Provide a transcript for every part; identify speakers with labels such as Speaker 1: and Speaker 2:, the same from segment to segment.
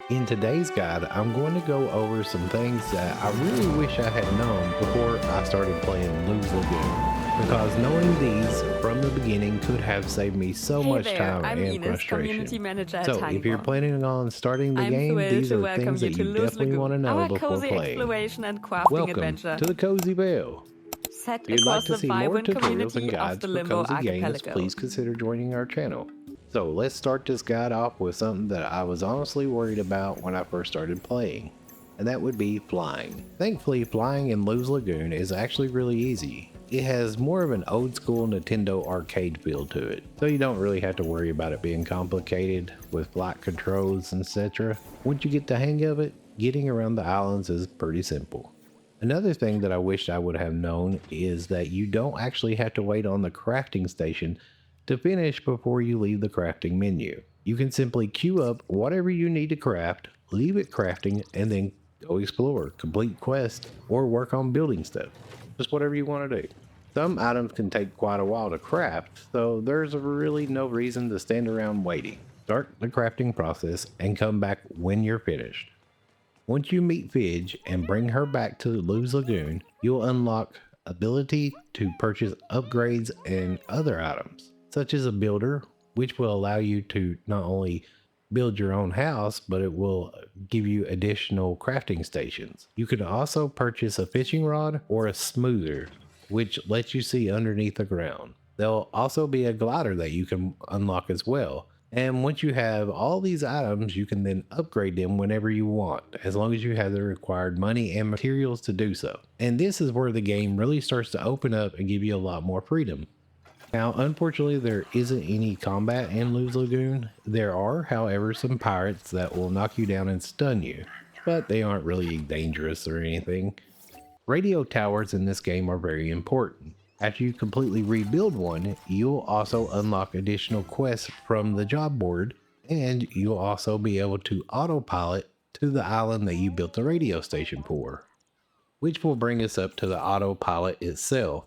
Speaker 1: In today's guide, I'm going to go over some things that I really wish I had known before I started playing Lose Lagoon. Because knowing these from the beginning could have saved me so
Speaker 2: Hey
Speaker 1: much
Speaker 2: there,
Speaker 1: time
Speaker 2: I'm
Speaker 1: and
Speaker 2: Ines, Community
Speaker 1: frustration.
Speaker 2: Manager at
Speaker 1: So, if you're
Speaker 2: Tiny.
Speaker 1: planning on starting the
Speaker 2: I'm
Speaker 1: game,
Speaker 2: thrilled
Speaker 1: these
Speaker 2: to
Speaker 1: are
Speaker 2: welcome
Speaker 1: things
Speaker 2: you
Speaker 1: that
Speaker 2: to
Speaker 1: you
Speaker 2: Lose
Speaker 1: definitely want to
Speaker 2: Lagoon,
Speaker 1: know
Speaker 2: our
Speaker 1: before
Speaker 2: cozy
Speaker 1: playing.
Speaker 2: exploration and crafting
Speaker 1: Welcome
Speaker 2: adventure,
Speaker 1: to the Cozy Vale.
Speaker 2: set
Speaker 1: If you'd like
Speaker 2: across
Speaker 1: to
Speaker 2: the
Speaker 1: see more
Speaker 2: vibrant
Speaker 1: tutorials and
Speaker 2: community of
Speaker 1: guides
Speaker 2: the
Speaker 1: for
Speaker 2: Limbo
Speaker 1: cozy games,
Speaker 2: Archipelago.
Speaker 1: please consider joining our channel. So let's start this guide off with something that I was honestly worried about when I first started playing, and that would be flying. Thankfully, flying in Lose Lagoon is actually really easy. It has more of an old school Nintendo arcade feel to it, so you don't really have to worry about it being complicated with flight controls, etc. Once you get the hang of it, getting around the islands is pretty simple. Another thing that I wish I would have known is that you don't actually have to wait on the crafting station to finish before you leave the crafting menu. You can simply queue up whatever you need to craft, leave it crafting, and then go explore, complete quests, or work on building stuff. Just whatever you want to do. Some items can take quite a while to craft, so there's really no reason to stand around waiting. Start the crafting process and come back when you're finished. Once you meet Fidge and bring her back to Lose Lagoon, you'll unlock ability to purchase upgrades and other items, such as a builder, which will allow you to not only build your own house, but it will give you additional crafting stations. You can also purchase a fishing rod or a smoother, which lets you see underneath the ground. There'll also be a glider that you can unlock as well. And once you have all these items, you can then upgrade them whenever you want, as long as you have the required money and materials to do so. And this is where the game really starts to open up and give you a lot more freedom. Now, unfortunately, there isn't any combat in Lose Lagoon. There are, however, some pirates that will knock you down and stun you, but they aren't really dangerous or anything. Radio towers in this game are very important. After you completely rebuild one, you'll also unlock additional quests from the job board, and you'll also be able to autopilot to the island that you built the radio station for, which will bring us up to the autopilot itself.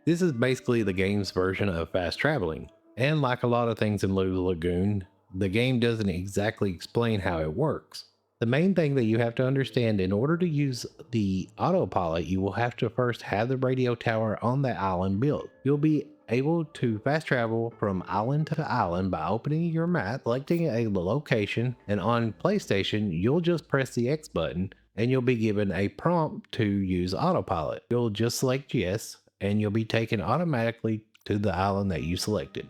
Speaker 1: This is basically the game's version of fast traveling, and like a lot of things in Lulu Lagoon, the game doesn't exactly explain how it works. The main thing that you have to understand, in order to use the autopilot, you will have to first have the radio tower on that island built. You'll be able to fast travel from island to island by opening your map, selecting a location, and on PlayStation, you'll just press the X button and you'll be given a prompt to use autopilot. You'll just select yes, and you'll be taken automatically to the island that you selected.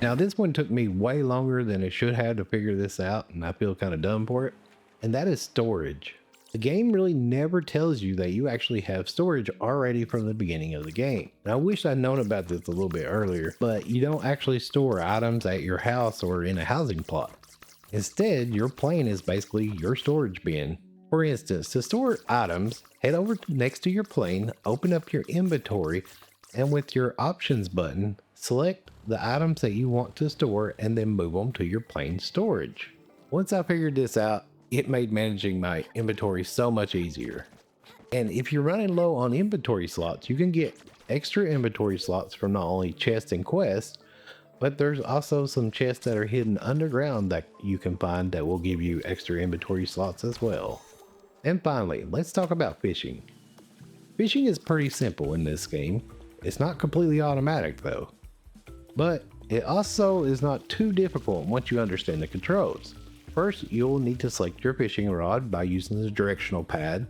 Speaker 1: Now, this one took me way longer than it should have to figure this out, and I feel kind of dumb for it. And that is storage. The game really never tells you that you actually have storage already from the beginning of the game. And I wish I'd known about this a little bit earlier, but you don't actually store items at your house or in a housing plot. Instead, your plane is basically your storage bin. For instance, to store items, head over to next to your plane, open up your inventory, and with your options button, select the items that you want to store and then move them to your plane storage. Once I figured this out, it made managing my inventory so much easier. And if you're running low on inventory slots, you can get extra inventory slots from not only chests and quests, but there's also some chests that are hidden underground that you can find that will give you extra inventory slots as well. And finally, let's talk about fishing. Fishing is pretty simple in this game. It's not completely automatic though, but it also is not too difficult once you understand the controls. First, you'll need to select your fishing rod by using the directional pad,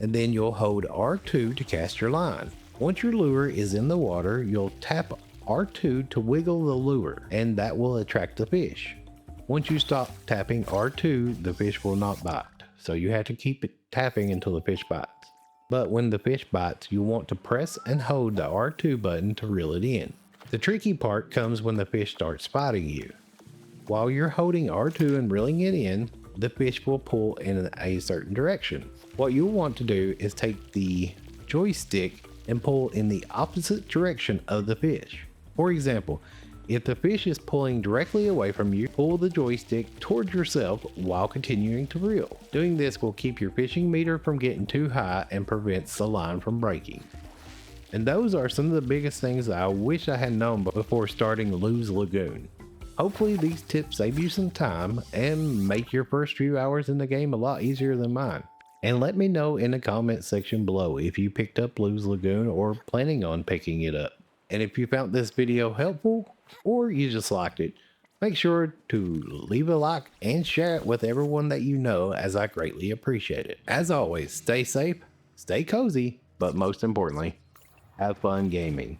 Speaker 1: and then you'll hold R2 to cast your line. Once your lure is in the water, you'll tap R2 to wiggle the lure, and that will attract the fish. Once you stop tapping R2, the fish will not bite, so you have to keep it tapping until the fish bites. But when the fish bites, you want to press and hold the R2 button to reel it in. The tricky part comes when the fish starts biting you. While you're holding R2 and reeling it in, the fish will pull in a certain direction. What you'll want to do is take the joystick and pull in the opposite direction of the fish. For example, if the fish is pulling directly away from you, pull the joystick towards yourself while continuing to reel. Doing this will keep your fishing meter from getting too high and prevents the line from breaking. And those are some of the biggest things that I wish I had known before starting Lose Lagoon. Hopefully these tips save you some time and make your first few hours in the game a lot easier than mine. And let me know in the comment section below if you picked up Blues Lagoon or planning on picking it up. And if you found this video helpful or you just liked it, make sure to leave a like and share it with everyone that you know, as I greatly appreciate it. As always, stay safe, stay cozy, but most importantly, have fun gaming.